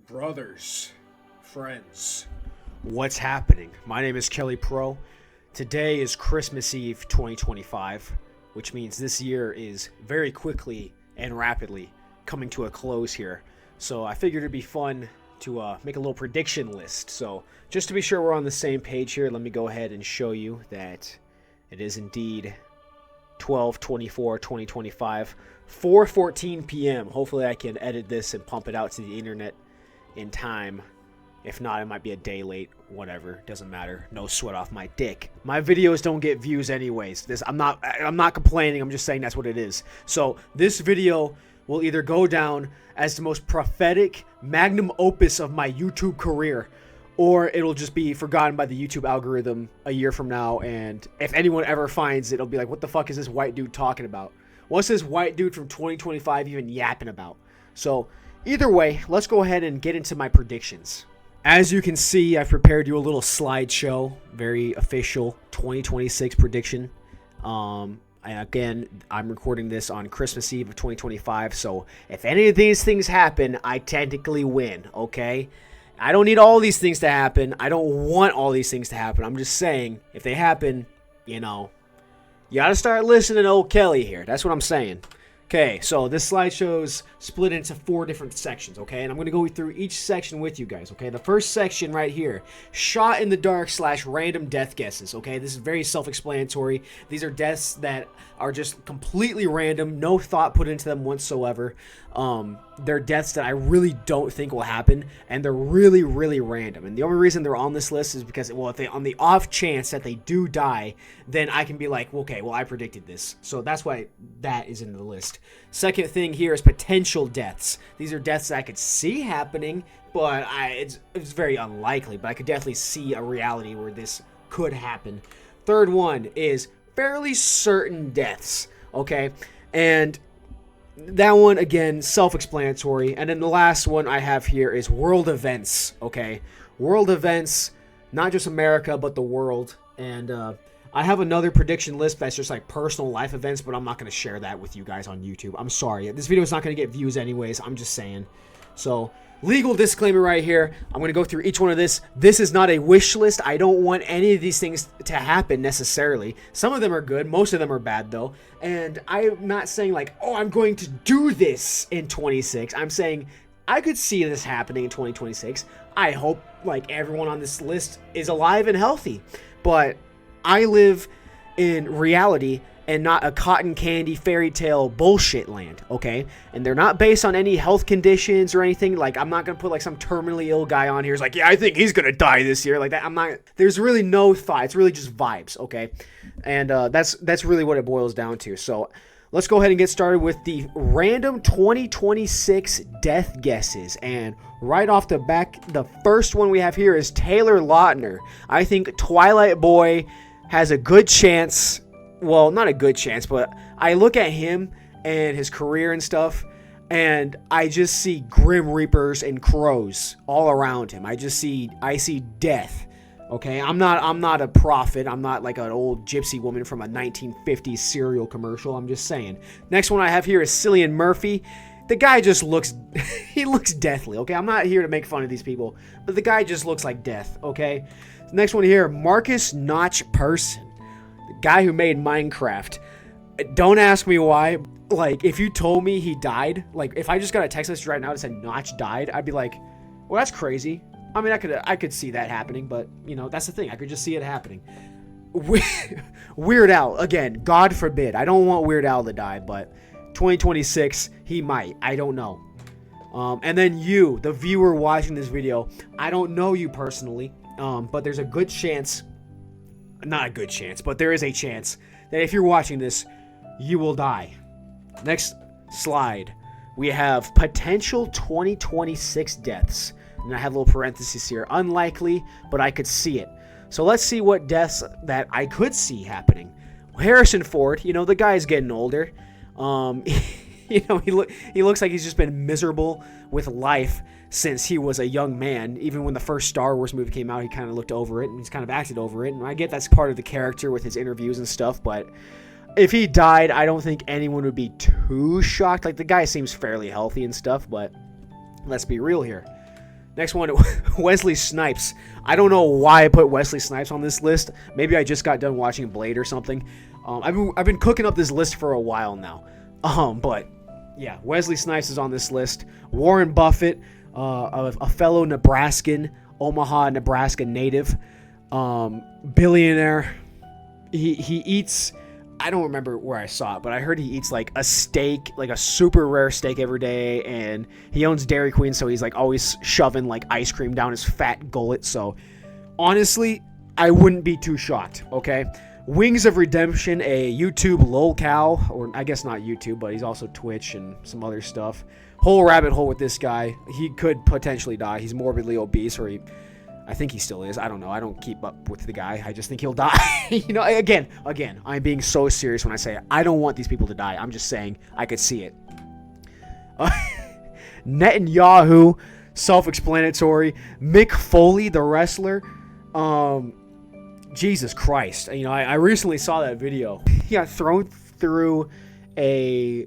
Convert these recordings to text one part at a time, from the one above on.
Brothers, friends, what's happening? My name is Kelly Pro. Today is Christmas Eve 2025, which means this year is very quickly and rapidly coming to a close here. So I figured it'd be fun to make a little prediction list. So just to be sure we're on the same page here, let me go ahead and show you that it is indeed 12/24/2025, 4:14 p.m. Hopefully I can edit this and pump it out to the internet in time. If not, it might be a day late. Whatever, doesn't matter. No sweat off my dick. My videos don't get views anyways. I'm not complaining. I'm just saying that's what it is. So this video will either go down as the most prophetic magnum opus of my YouTube career, or it'll just be forgotten by the YouTube algorithm a year from now, and if anyone ever finds it, it'll be like, what the fuck is this white dude talking about? What's this white dude from 2025 even yapping about? So either way, let's go ahead and get into my predictions. As you can see, I've prepared you a little slideshow, very official 2026 prediction. Again, I'm recording this on Christmas Eve of 2025, so if any of these things happen, I technically win, okay? I don't need all these things to happen. I don't want all these things to happen. I'm just saying, if they happen, you gotta start listening to old Kelly here. That's what I'm saying. Okay, so this slideshow's split into 4 different sections, okay? And I'm going to go through each section with you guys, okay? The first section right here, shot in the dark / random death guesses, okay? This is very self-explanatory. These are deaths that are just completely random, no thought put into them whatsoever. They're deaths that I really don't think will happen, and they're really, really random. And the only reason they're on this list is because, well, if they, on the off chance that they do die, then I can be like, okay, well, I predicted this. So that's why that is in the list. Second thing here is potential deaths. These are deaths that I could see happening, but it's very unlikely, but I could definitely see a reality where this could happen. Third one is fairly certain deaths, okay? And that one, again, self-explanatory. And then the last one I have here is world events, okay? World events, not just America, but the world. And I have another prediction list that's just like personal life events, but I'm not going to share that with you guys on YouTube. I'm sorry. This video is not going to get views anyways. I'm just saying. So, legal disclaimer right here. I'm going to go through each one of this. This is not a wish list. I don't want any of these things to happen necessarily. Some of them are good. Most of them are bad, though. And I'm not saying like, oh, I'm going to do this in 26. I'm saying I could see this happening in 2026. I hope like everyone on this list is alive and healthy. But I live in reality and not a cotton candy fairy tale bullshit land, okay? And they're not based on any health conditions or anything. Like, I'm not going to put, like, some terminally ill guy on here who's like, yeah, I think he's going to die this year. Like, that, I'm not, there's really no thought. It's really just vibes, okay? And that's really what it boils down to. So, let's go ahead and get started with the random 2026 death guesses. And right off the back, the first one we have here is Taylor Lautner. I think Twilight Boy has a good chance. Well, not a good chance, but I look at him and his career and stuff, and I just see Grim Reapers and crows all around him. I see death. Okay, I'm not a prophet. I'm not like an old gypsy woman from a 1950s cereal commercial. I'm just saying. Next one I have here is Cillian Murphy. The guy just looks, he looks deathly. Okay, I'm not here to make fun of these people, but the guy just looks like death. Okay, next one here, Marcus Notch Person. Guy who made Minecraft. Don't ask me why. Like, if you told me he died, like, if I just got a text message right now that said Notch died, I'd be like, well, that's crazy. I mean, I could see that happening, but, that's the thing. I could just see it happening. Weird Al, again, God forbid. I don't want Weird Al to die, but 2026, he might. I don't know. And then you, the viewer watching this video, I don't know you personally, but there's a good chance, not a good chance, but there is a chance that if you're watching this, you will die. Next slide, we have potential 2026 deaths. And I have a little parenthesis here. Unlikely, but I could see it. So let's see what deaths that I could see happening. Harrison Ford, the guy's getting older. He looks like he's just been miserable with life since he was a young man. Even when the first Star Wars movie came out, he kind of looked over it and he's kind of acted over it. And I get that's part of the character with his interviews and stuff, but if he died, I don't think anyone would be too shocked. Like, the guy seems fairly healthy and stuff, but let's be real here. Next one, Wesley Snipes. I don't know why I put Wesley Snipes on this list. Maybe I just got done watching Blade or something. I've been cooking up this list for a while now. But yeah, Wesley Snipes is on this list. Warren Buffett, a fellow Nebraskan, Omaha, Nebraska native, billionaire. He eats, I don't remember where I saw it, but I heard he eats like a steak, like a super rare steak every day, and he owns Dairy Queen, so he's like always shoving like ice cream down his fat gullet. So honestly, I wouldn't be too shocked, okay? Wings of Redemption, a YouTube lolcow, or I guess not YouTube, but he's also Twitch and some other stuff. Whole rabbit hole with this guy. He could potentially die. He's morbidly obese, or I think he still is. I don't know. I don't keep up with the guy. I just think he'll die. You know, again, I'm being so serious when I say I don't want these people to die. I'm just saying I could see it. Netanyahu, self-explanatory. Mick Foley, the wrestler. Jesus Christ. You know, I recently saw that video. He got thrown through a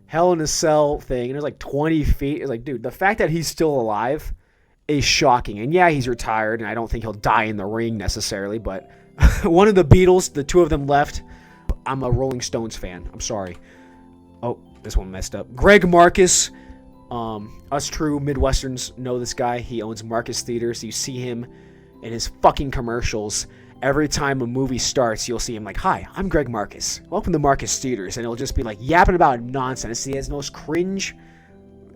Hell in a Cell thing, and it was like 20 feet. It's like, dude, the fact that he's still alive is shocking. And yeah, he's retired, and I don't think he'll die in the ring necessarily, but one of the Beatles, the two of them left. I'm a Rolling Stones fan. I'm sorry. Oh, this one messed up. Greg Marcus. Us true Midwesterns know this guy. He owns Marcus Theaters. You see him in his fucking commercials. Every time a movie starts, you'll see him like, "Hi, I'm Greg Marcus. Welcome to Marcus Theaters." And it'll just be like yapping about nonsense. He has the most cringe.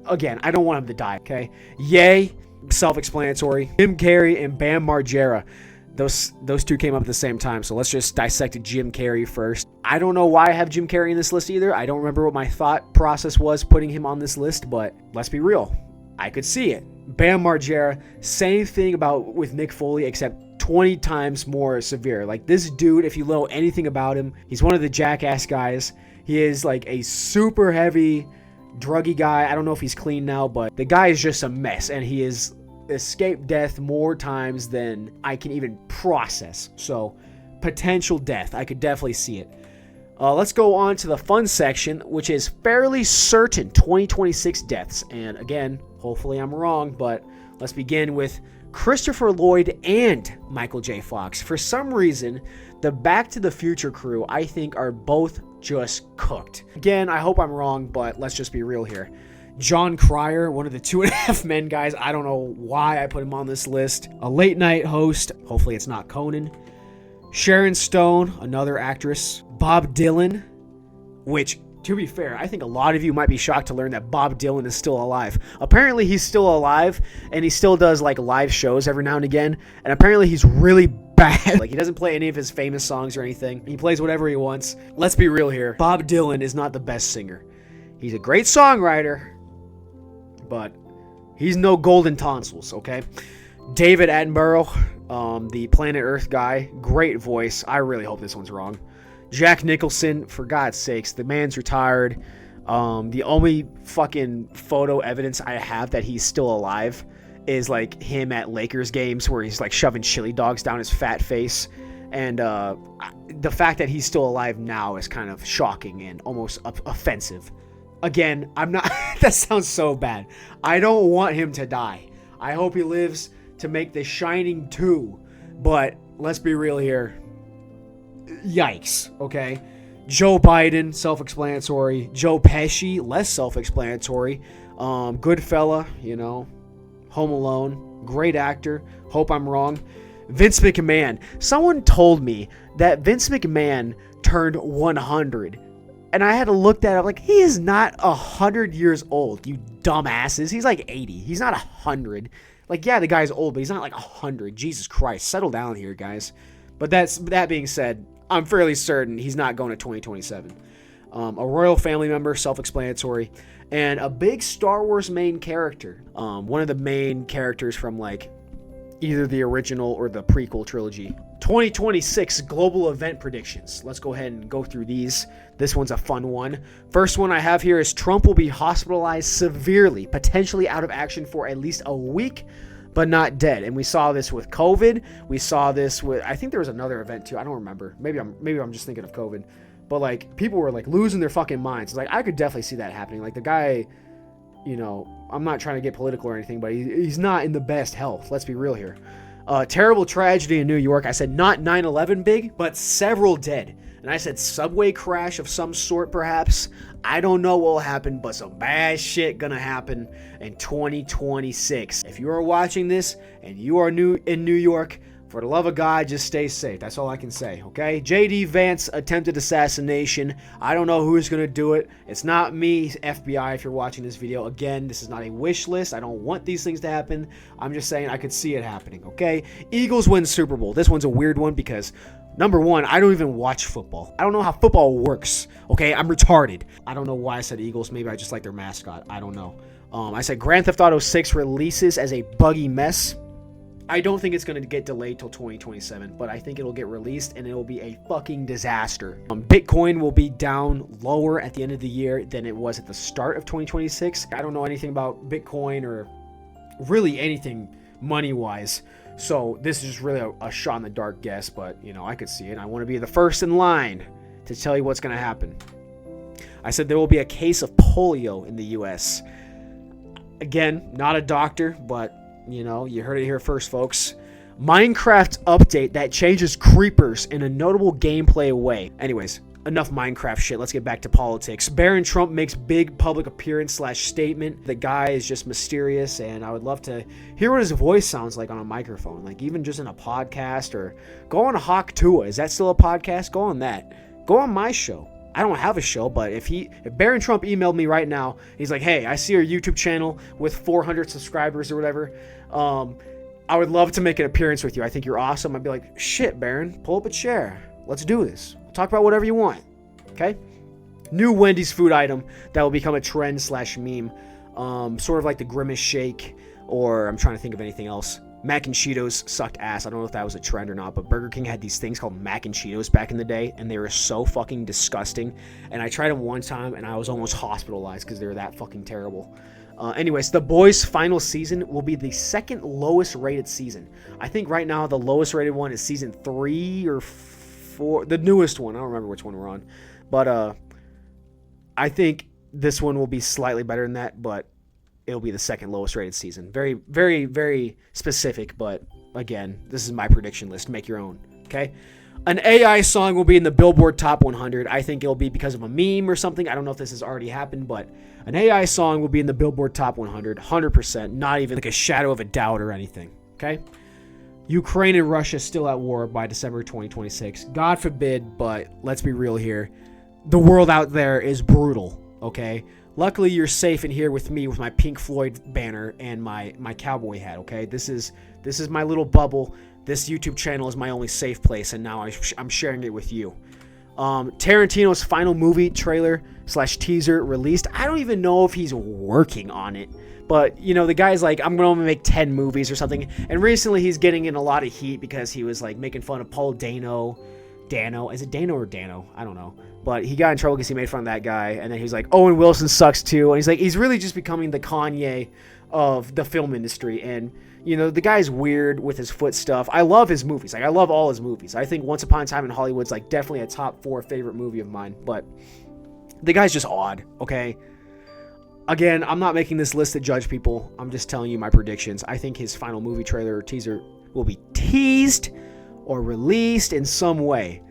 Again, I don't want him to die, okay? Yay. Self-explanatory. Jim Carrey and Bam Margera. Those two came up at the same time, so let's just dissect Jim Carrey first. I don't know why I have Jim Carrey in this list either. I don't remember what my thought process was putting him on this list, but let's be real. I could see it. Bam Margera, same thing about with Mick Foley, except 20 times more severe. Like, this dude, if you know anything about him, he's one of the Jackass guys. He is like a super heavy druggy guy. I don't know if he's clean now, but the guy is just a mess, and he has escaped death more times than I can even process. So potential death, I could definitely see it. Let's go on to the fun section, which is fairly certain 2026 deaths. And again, hopefully I'm wrong, but let's begin with Christopher Lloyd and Michael J. Fox. For some reason, the Back to the Future crew, I think, are both just cooked. Again, I hope I'm wrong, but let's just be real here. John Cryer, one of the 2.5 Men guys. I don't know why I put him on this list. A late night host. Hopefully it's not Conan. Sharon Stone, another actress. Bob Dylan, which, to be fair, I think a lot of you might be shocked to learn that Bob Dylan is still alive. Apparently he's still alive, and he still does like live shows every now and again, and apparently he's really bad. Like, he doesn't play any of his famous songs or anything. He plays whatever he wants. Let's be real here. Bob Dylan is not the best singer. He's a great songwriter, but he's no golden tonsils, okay? David Attenborough, the Planet Earth guy, great voice. I really hope this one's wrong. Jack Nicholson, for God's sakes, the man's retired. The only fucking photo evidence I have that he's still alive is like him at Lakers games where he's like shoving chili dogs down his fat face. And the fact that he's still alive now is kind of shocking and almost offensive. Again, I'm not, that sounds so bad. I don't want him to die. I hope he lives to make The Shining 2. But let's be real here. Yikes, okay? Joe Biden, self-explanatory. Joe Pesci, less self-explanatory. Goodfella, you know. Home Alone, great actor. Hope I'm wrong. Vince McMahon. Someone told me that Vince McMahon turned 100. And I had to look that up. Like, he is not 100 years old, you dumbasses. He's like 80. He's not 100. Like, yeah, the guy's old, but he's not like 100. Jesus Christ. Settle down here, guys. But that being said, I'm fairly certain he's not going to 2027. A royal family member, self-explanatory. And a big Star Wars main character. One of the main characters from, like, either the original or the prequel trilogy. 2026 global event predictions. Let's go ahead and go through these. This one's a fun one. First one I have here is Trump will be hospitalized severely, potentially out of action for at least a week, but not dead. And we saw this with COVID. We saw this with, I think there was another event too. I don't remember. Maybe I'm just thinking of COVID. But like, people were like losing their fucking minds. It's like, I could definitely see that happening. Like, the guy you know, I'm not trying to get political or anything, but he's not in the best health. Let's be real here. Terrible tragedy in New York. I said not 9/11 big, but several dead. And I said subway crash of some sort, perhaps. I don't know what will happen, but some bad shit gonna happen in 2026. If you are watching this and you are new in New York, for the love of God, just stay safe. That's all I can say, okay? J.D. Vance attempted assassination. I don't know who's going to do it. It's not me, FBI, if you're watching this video. Again, this is not a wish list. I don't want these things to happen. I'm just saying I could see it happening, okay? Eagles win Super Bowl. This one's a weird one because, number one, I don't even watch football. I don't know how football works, okay? I'm retarded. I don't know why I said Eagles. Maybe I just like their mascot. I don't know. I said Grand Theft Auto 6 releases as a buggy mess. I don't think it's going to get delayed till 2027, but I think it'll get released and it'll be a fucking disaster. Bitcoin will be down lower at the end of the year than it was at the start of 2026. I don't know anything about Bitcoin or really anything money-wise, so this is just really a shot in the dark guess, but, you know, I could see it. I want to be the first in line to tell you what's going to happen. I said there will be a case of polio in the U.S. Again, not a doctor, but you know, you heard it here first, folks. Minecraft update that changes creepers in a notable gameplay way. Anyways, enough Minecraft shit. Let's get back to politics. Barron Trump makes big public appearance / statement. The guy is just mysterious, and I would love to hear what his voice sounds like on a microphone, like even just in a podcast, or go on Hawk Tua. Is that still a podcast? Go on that. Go on my show. I don't have a show, but if Barron Trump emailed me right now, he's like, hey, I see your YouTube channel with 400 subscribers or whatever. I would love to make an appearance with you. I think you're awesome. I'd be like, shit, Barron, pull up a chair. Let's do this. Talk about whatever you want. Okay? New Wendy's food item that will become a trend / meme. Sort of like the Grimace Shake, or I'm trying to think of anything else. Mac and Cheetos sucked ass. I don't know if that was a trend or not, but Burger King had these things called Mac and Cheetos back in the day, and they were so fucking disgusting. And I tried them one time, and I was almost hospitalized because they were that fucking terrible. Anyways, The Boys' final season will be the second lowest rated season. I think right now the lowest rated one is season 3 or 4, the newest one. I don't remember which one we're on, but I think this one will be slightly better than that, but it'll be the second lowest rated season. Very, very, very specific, but again, this is my prediction list. Make your own, okay? An AI song will be in the Billboard Top 100. I think it'll be because of a meme or something. I don't know if this has already happened, but an AI song will be in the Billboard Top 100, 100%, not even like a shadow of a doubt or anything, okay? Ukraine and Russia still at war by December 2026. God forbid, but let's be real here. The world out there is brutal, okay? Luckily, you're safe in here with me with my Pink Floyd banner and my cowboy hat, okay? This is my little bubble. This YouTube channel is my only safe place, and now I'm sharing it with you. Tarantino's final movie trailer / teaser released. I don't even know if he's working on it, but, you know, the guy's like, I'm going to make 10 movies or something, and recently he's getting in a lot of heat because he was, like, making fun of Paul Dano. Is it Dano or Dano? I don't know. But he got in trouble because he made fun of that guy, and then he's like, Owen Wilson sucks too, and he's like, he's really just becoming the Kanye of the film industry, and, you know, the guy's weird with his foot stuff. I love his movies. Like, I love all his movies. I think Once Upon a Time in Hollywood's, like, definitely a top 4 favorite movie of mine, but the guy's just odd, okay? Again, I'm not making this list to judge people. I'm just telling you my predictions. I think his final movie trailer or teaser will be teased or released in some way.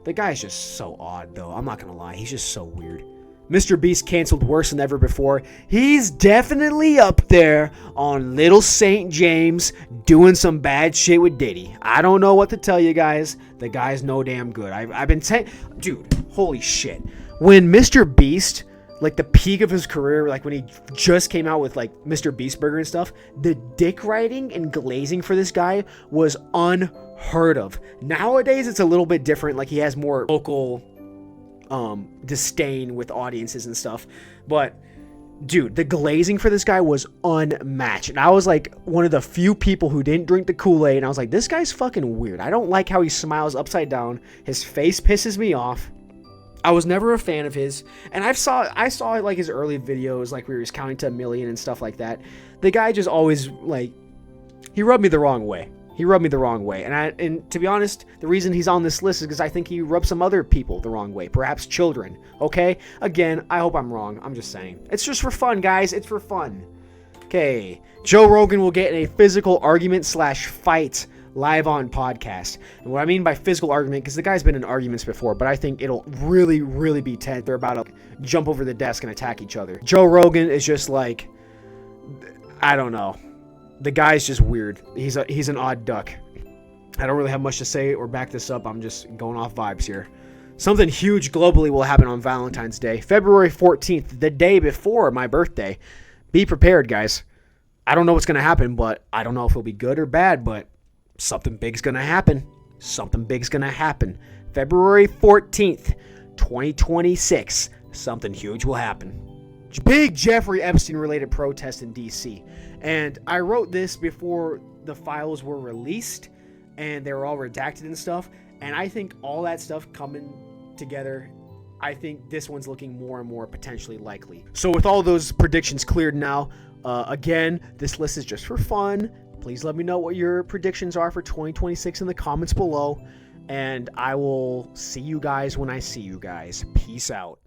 The guy's just so odd, though. I'm not going to lie. He's just so weird. Mr. Beast canceled worse than ever before. He's definitely up there on Little St. James doing some bad shit with Diddy. I don't know what to tell you guys. The guy's no damn good. I've been saying, dude, holy shit. When Mr. Beast, like the peak of his career, like when he just came out with like Mr. Beast Burger and stuff, the dick writing and glazing for this guy was unheard of. Nowadays, it's a little bit different. Like he has more local disdain with audiences and stuff, but dude, the glazing for this guy was unmatched, and I was like one of the few people who didn't drink the Kool-Aid, and I was like, this guy's fucking weird. I don't like how he smiles upside down. His face pisses me off. I was never a fan of his, and I saw like his early videos, like where he was counting to 1 million and stuff like that. The guy just always, like, he rubbed me the wrong way. He rubbed me the wrong way. And to be honest, the reason he's on this list is because I think he rubbed some other people the wrong way. Perhaps children. Okay? Again, I hope I'm wrong. I'm just saying. It's just for fun, guys. It's for fun. Okay. Joe Rogan will get in a physical argument / fight live on podcast. And what I mean by physical argument, because the guy's been in arguments before, but I think it'll really, really be tense. They're about to jump over the desk and attack each other. Joe Rogan is just like, I don't know. The guy's just weird. He's an odd duck. I don't really have much to say or back this up. I'm just going off vibes here. Something huge globally will happen on Valentine's Day, February 14th, the day before my birthday. Be prepared, guys. I don't know what's going to happen, but I don't know if it'll be good or bad, but something big's going to happen. Something big's going to happen. February 14th, 2026. Something huge will happen. Big Jeffrey Epstein-related protest in D.C. And I wrote this before the files were released, and they were all redacted and stuff. And I think all that stuff coming together, I think this one's looking more and more potentially likely. So with all those predictions cleared now, again, this list is just for fun. Please let me know what your predictions are for 2026 in the comments below. And I will see you guys when I see you guys. Peace out.